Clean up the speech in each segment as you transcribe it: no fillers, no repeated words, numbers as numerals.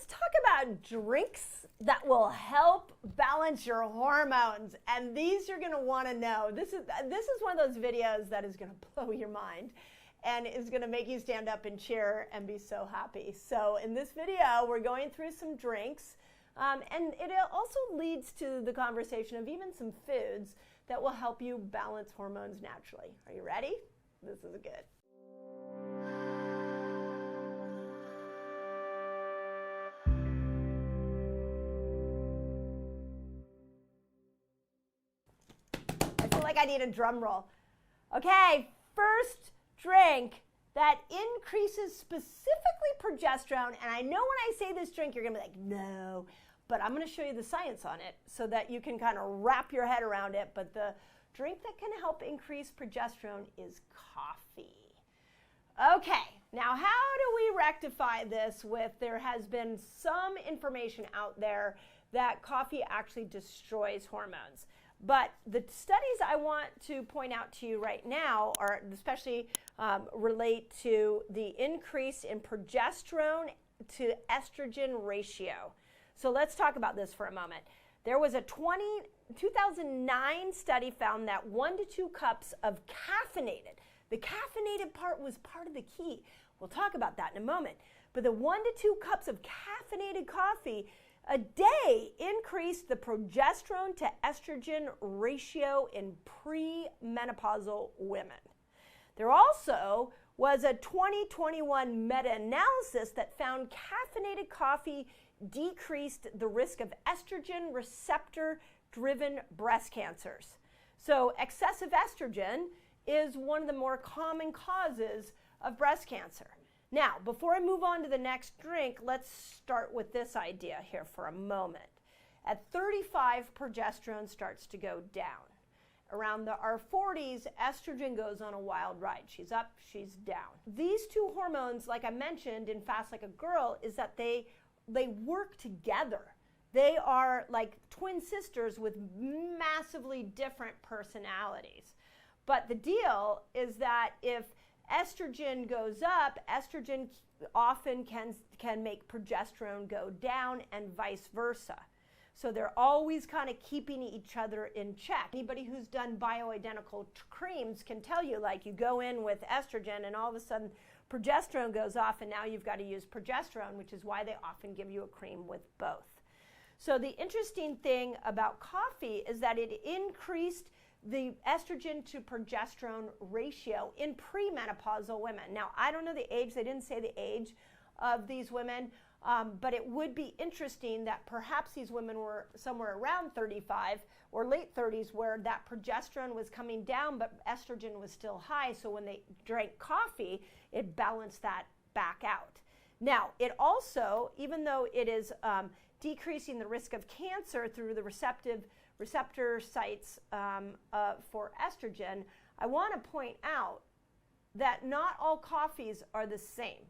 let's talk about drinks that will help balance your hormones. And these you're going to want to know. This is one of those videos that is going to blow your mind and is going to make you stand up and cheer and be so happy. So in this video, we're going through some drinks, and it also leads to the conversation of even some foods that will help you balance hormones naturally. Are you ready? This is good. I need a drum roll. Okay, first drink that increases specifically progesterone. And I know when I say this drink, you're going to be like, no, but I'm going to show you the science on it so that you can kind of wrap your head around it. But the drink that can help increase progesterone is coffee. Okay, now how do we rectify this with, there has been some information out there that coffee actually destroys hormones. But the studies I want to point out to you right now are especially relate to the increase in progesterone to estrogen ratio. So let's talk about this for a moment. There was a 2009 study found that 1 to 2 cups of caffeinated, the caffeinated part was part of the key. We'll talk about that in a moment. But the 1 to 2 cups of caffeinated coffee a day increased the progesterone to estrogen ratio in premenopausal women. There also was a 2021 meta-analysis that found caffeinated coffee decreased the risk of estrogen receptor-driven breast cancers. So excessive estrogen is one of the more common causes of breast cancer. Now, before I move on to the next drink, let's start with this idea here for a moment. At 35, progesterone starts to go down. Around our 40s, estrogen goes on a wild ride. She's up, she's down. These two hormones, like I mentioned in Fast Like a Girl, is that they work together. They are like twin sisters with massively different personalities. But the deal is that if estrogen goes up, estrogen often can make progesterone go down and vice versa. So they're always kind of keeping each other in check. Anybody who's done bioidentical creams can tell you, like, you go in with estrogen and all of a sudden progesterone goes off and now you've got to use progesterone, which is why they often give you a cream with both. So the interesting thing about coffee is that it increased the estrogen to progesterone ratio in premenopausal women. Now, I don't know the age, they didn't say the age of these women, but it would be interesting that perhaps these women were somewhere around 35 or late 30s where that progesterone was coming down, but estrogen was still high, so when they drank coffee, it balanced that back out. Now, it also, even though it is decreasing the risk of cancer through the receptor sites for estrogen, I want to point out that not all coffees are the same.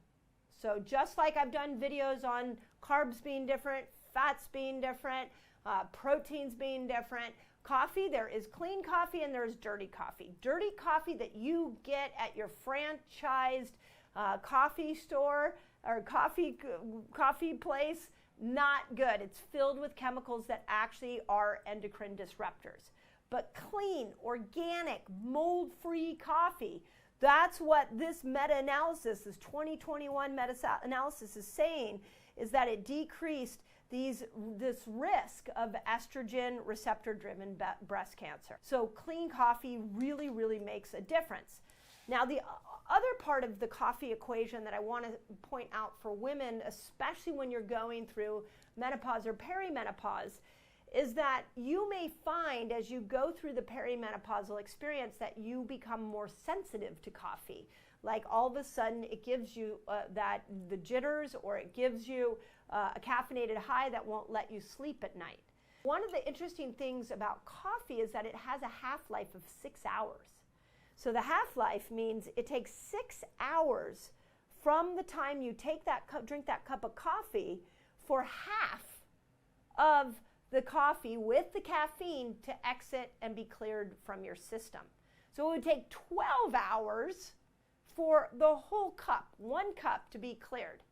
So just like I've done videos on carbs being different, fats being different, proteins being different, coffee, there is clean coffee and there's dirty coffee. Dirty coffee that you get at your franchised coffee store or coffee place, not good. It's filled with chemicals that actually are endocrine disruptors. But clean, organic, mold-free coffee, that's what this meta-analysis, this 2021 meta-analysis is saying, is that it decreased this risk of estrogen receptor-driven breast cancer. So clean coffee really, really makes a difference. Now, the other part of the coffee equation that I want to point out for women, especially when you're going through menopause or perimenopause, is that you may find as you go through the perimenopausal experience that you become more sensitive to coffee. Like all of a sudden it gives you the jitters, or it gives you a caffeinated high that won't let you sleep at night. One of the interesting things about coffee is that it has a half-life of 6 hours. So the half-life means it takes 6 hours from the time you take drink that cup of coffee for half of the coffee with the caffeine to exit and be cleared from your system. So it would take 12 hours for the whole cup, 1 cup, to be cleared.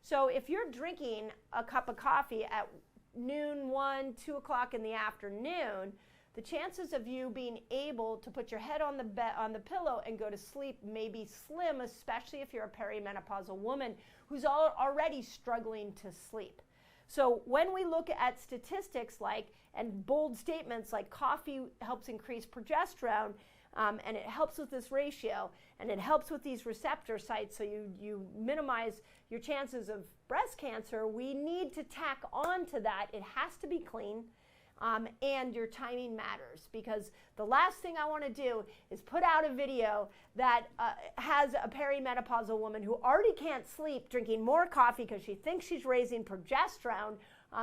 So if you're drinking a cup of coffee at noon, 1, 2 o'clock in the afternoon, the chances of you being able to put your head on the pillow and go to sleep may be slim, especially if you're a perimenopausal woman who's already struggling to sleep. So when we look at statistics and bold statements like coffee helps increase progesterone, and it helps with this ratio, and it helps with these receptor sites, so you minimize your chances of breast cancer, we need to tack on to that. It has to be clean. And your timing matters, because the last thing I want to do is put out a video that has a perimenopausal woman who already can't sleep drinking more coffee because she thinks she's raising progesterone,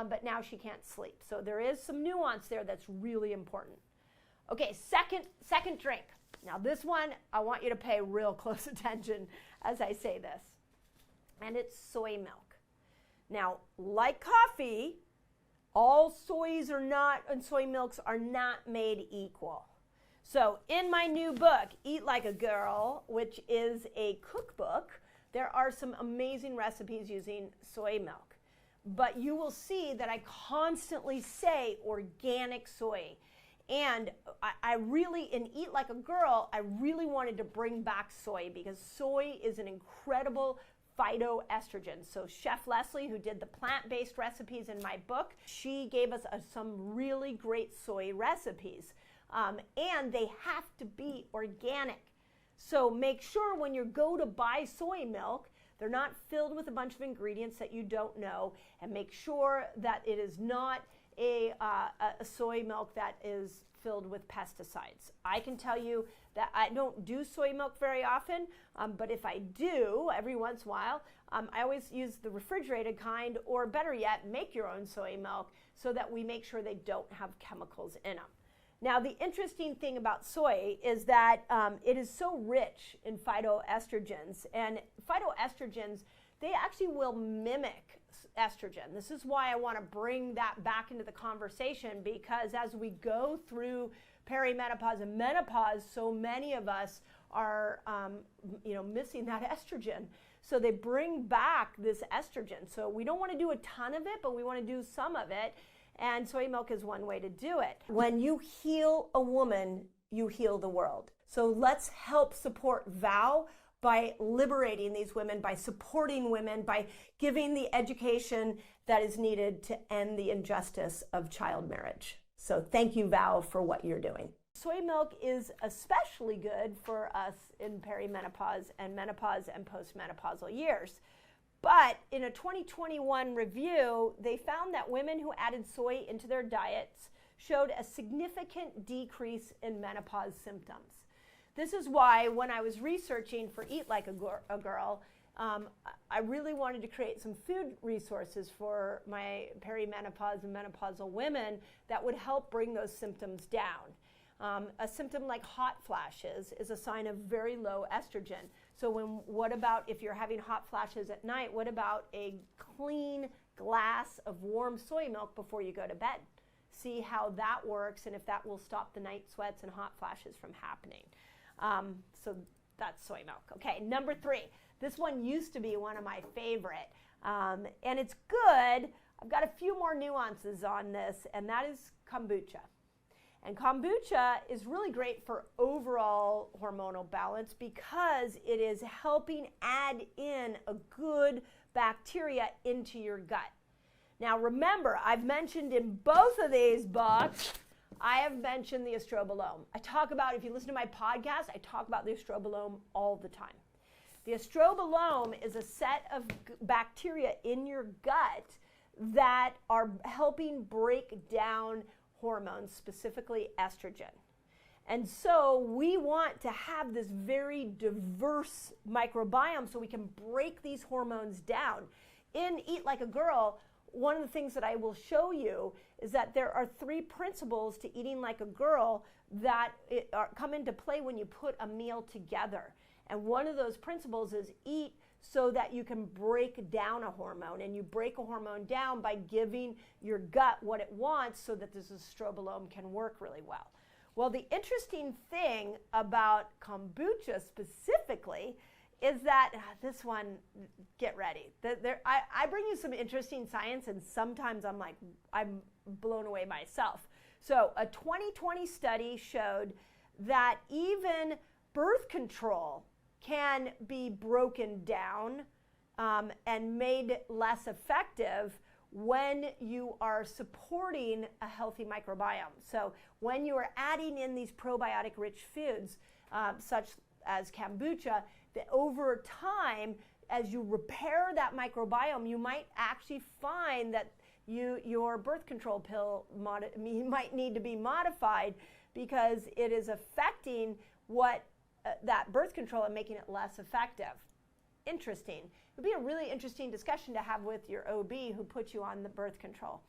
but now she can't sleep. So there is some nuance there that's really important. Okay, second drink. Now this one, I want you to pay real close attention as I say this. And it's soy milk. Now, like coffee, all soys and soy milks are not made equal. So in my new book, Eat Like a Girl, which is a cookbook, there are some amazing recipes using soy milk. But you will see that I constantly say organic soy. And I really, in Eat Like a Girl, I really wanted to bring back soy, because soy is an incredible phytoestrogen. So Chef Leslie, who did the plant-based recipes in my book, she gave us some really great soy recipes. And they have to be organic. So make sure when you go to buy soy milk, they're not filled with a bunch of ingredients that you don't know, and make sure that it is not a soy milk that is filled with pesticides. I can tell you that I don't do soy milk very often, but if I do, every once in a while, I always use the refrigerated kind, or better yet, make your own soy milk, so that we make sure they don't have chemicals in them. Now, the interesting thing about soy is that it is so rich in phytoestrogens, and phytoestrogens, they actually will mimic estrogen. This is why I want to bring that back into the conversation, because as we go through perimenopause and menopause, so many of us are missing that estrogen. So they bring back this estrogen. So we don't want to do a ton of it, but we want to do some of it. And soy milk is one way to do it. When you heal a woman, you heal the world. So let's help support Vow by liberating these women, by supporting women, by giving the education that is needed to end the injustice of child marriage. So thank you, Vow, for what you're doing. Soy milk is especially good for us in perimenopause and menopause and postmenopausal years. But in a 2021 review, they found that women who added soy into their diets showed a significant decrease in menopause symptoms. This is why when I was researching for Eat Like a Girl, I really wanted to create some food resources for my perimenopause and menopausal women that would help bring those symptoms down. A symptom like hot flashes is a sign of very low estrogen. So what about if you're having hot flashes at night, what about a clean glass of warm soy milk before you go to bed? See how that works, and if that will stop the night sweats and hot flashes from happening. So that's soy milk. Okay, number 3. This one used to be one of my favorite, and it's good. I've got a few more nuances on this, and that is kombucha. And kombucha is really great for overall hormonal balance, because it is helping add in a good bacteria into your gut. Now remember, I've mentioned in both of these books, I have mentioned the estrobolome. I talk about, if you listen to my podcast, I talk about the estrobolome all the time. The estrobolome is a set of bacteria in your gut that are helping break down hormones, specifically estrogen. And so we want to have this very diverse microbiome so we can break these hormones down. In Eat Like a Girl, one of the things that I will show you is that there are 3 principles to eating like a girl that come into play when you put a meal together. And one of those principles is eat so that you can break down a hormone. And you break a hormone down by giving your gut what it wants so that this estrobolome can work really well. Well, the interesting thing about kombucha specifically is that this one, get ready. I bring you some interesting science, and sometimes I'm blown away myself. So a 2020 study showed that even birth control can be broken down and made less effective when you are supporting a healthy microbiome. So when you are adding in these probiotic-rich foods, such as kombucha, that over time, as you repair that microbiome, you might actually find that your birth control pill might need to be modified because it is affecting that birth control and making it less effective. Interesting. It would be a really interesting discussion to have with your OB who put you on the birth control.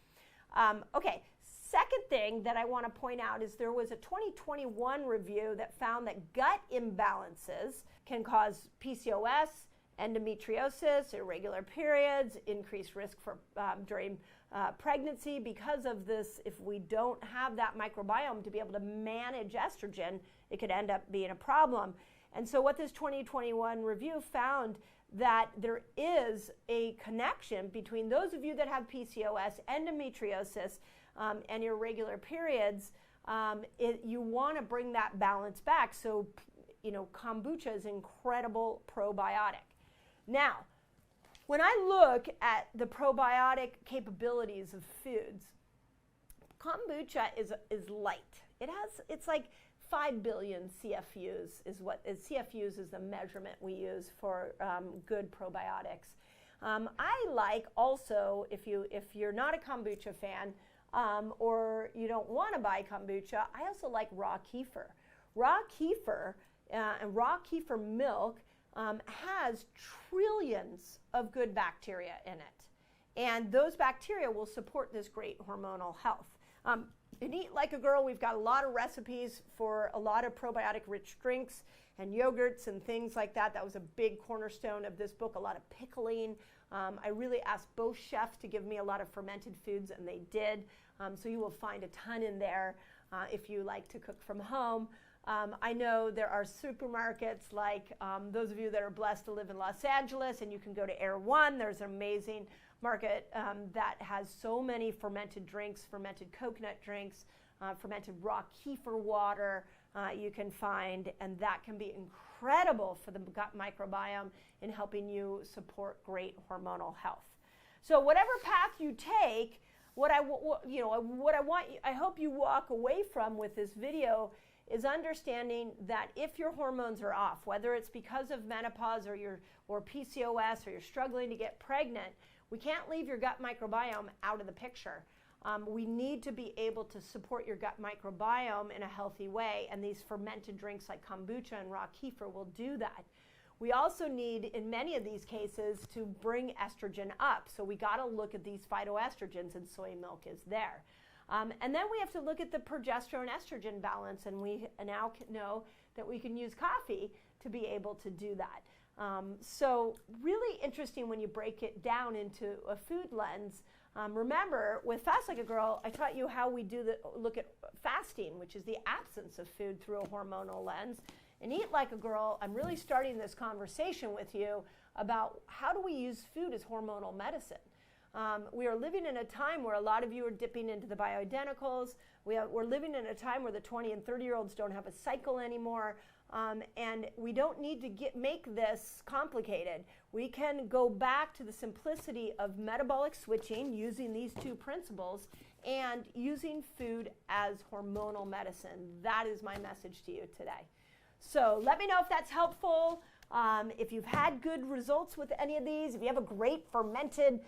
Okay, second thing that I want to point out is there was a 2021 review that found that gut imbalances can cause PCOS, endometriosis, irregular periods, increased risk for during pregnancy. Because of this, if we don't have that microbiome to be able to manage estrogen, it could end up being a problem. And so what this 2021 review found that there is a connection between those of you that have PCOS, endometriosis, and irregular periods. You want to bring that balance back. So, kombucha is incredible probiotic. Now, when I look at the probiotic capabilities of foods, kombucha is light. It's like 5 billion CFUs CFUs is the measurement we use for good probiotics. I like also, if you're not a kombucha fan or you don't want to buy kombucha, I also like raw kefir. Raw kefir and raw kefir milk has trillions of good bacteria in it. And those bacteria will support this great hormonal health. In Eat Like a Girl, we've got a lot of recipes for a lot of probiotic-rich drinks and yogurts and things like that. That was a big cornerstone of this book, a lot of pickling. I really asked both chefs to give me a lot of fermented foods, and they did. So you will find a ton in there if you like to cook from home. I know there are supermarkets like those of you that are blessed to live in Los Angeles, and you can go to Air One. There's an amazing market that has so many fermented drinks, fermented coconut drinks, fermented raw kefir water you can find, and that can be incredible for the gut microbiome in helping you support great hormonal health. So whatever path you take, what I hope you walk away from with this video is understanding that if your hormones are off, whether it's because of menopause or PCOS or you're struggling to get pregnant, we can't leave your gut microbiome out of the picture. We need to be able to support your gut microbiome in a healthy way, and these fermented drinks like kombucha and raw kefir will do that. We also need, in many of these cases, to bring estrogen up. So we got to look at these phytoestrogens, and soy milk is there. And then we have to look at the progesterone-estrogen balance, and we now know that we can use coffee to be able to do that. So really interesting when you break it down into a food lens. Remember, with Fast Like a Girl, I taught you how we look at fasting, which is the absence of food through a hormonal lens. And Eat Like a Girl, I'm really starting this conversation with you about how do we use food as hormonal medicine. We are living in a time where a lot of you are dipping into the bioidenticals. We're living in a time where the 20 and 30-year-olds don't have a cycle anymore. And we don't need to make this complicated. We can go back to the simplicity of metabolic switching using these two principles and using food as hormonal medicine. That is my message to you today. So let me know if that's helpful. If you've had good results with any of these, if you have a great fermented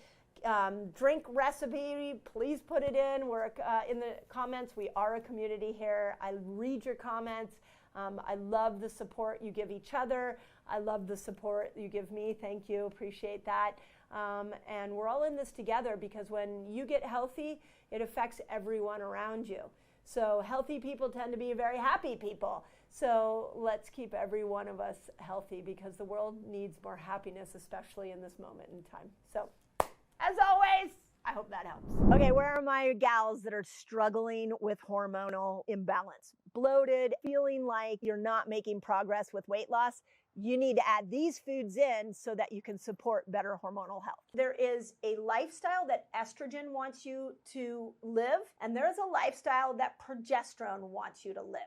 drink recipe, please put it in. We're in the comments. We are a community here. I read your comments. I love the support you give each other. I love the support you give me. Thank you. Appreciate that. And we're all in this together because when you get healthy, it affects everyone around you. So healthy people tend to be very happy people. So let's keep every one of us healthy because the world needs more happiness, especially in this moment in time. So as always, I hope that that helps. Okay, where are my gals that are struggling with hormonal imbalance? Bloated, feeling like you're not making progress with weight loss? You need to add these foods in so that you can support better hormonal health. There is a lifestyle that estrogen wants you to live, and there's a lifestyle that progesterone wants you to live.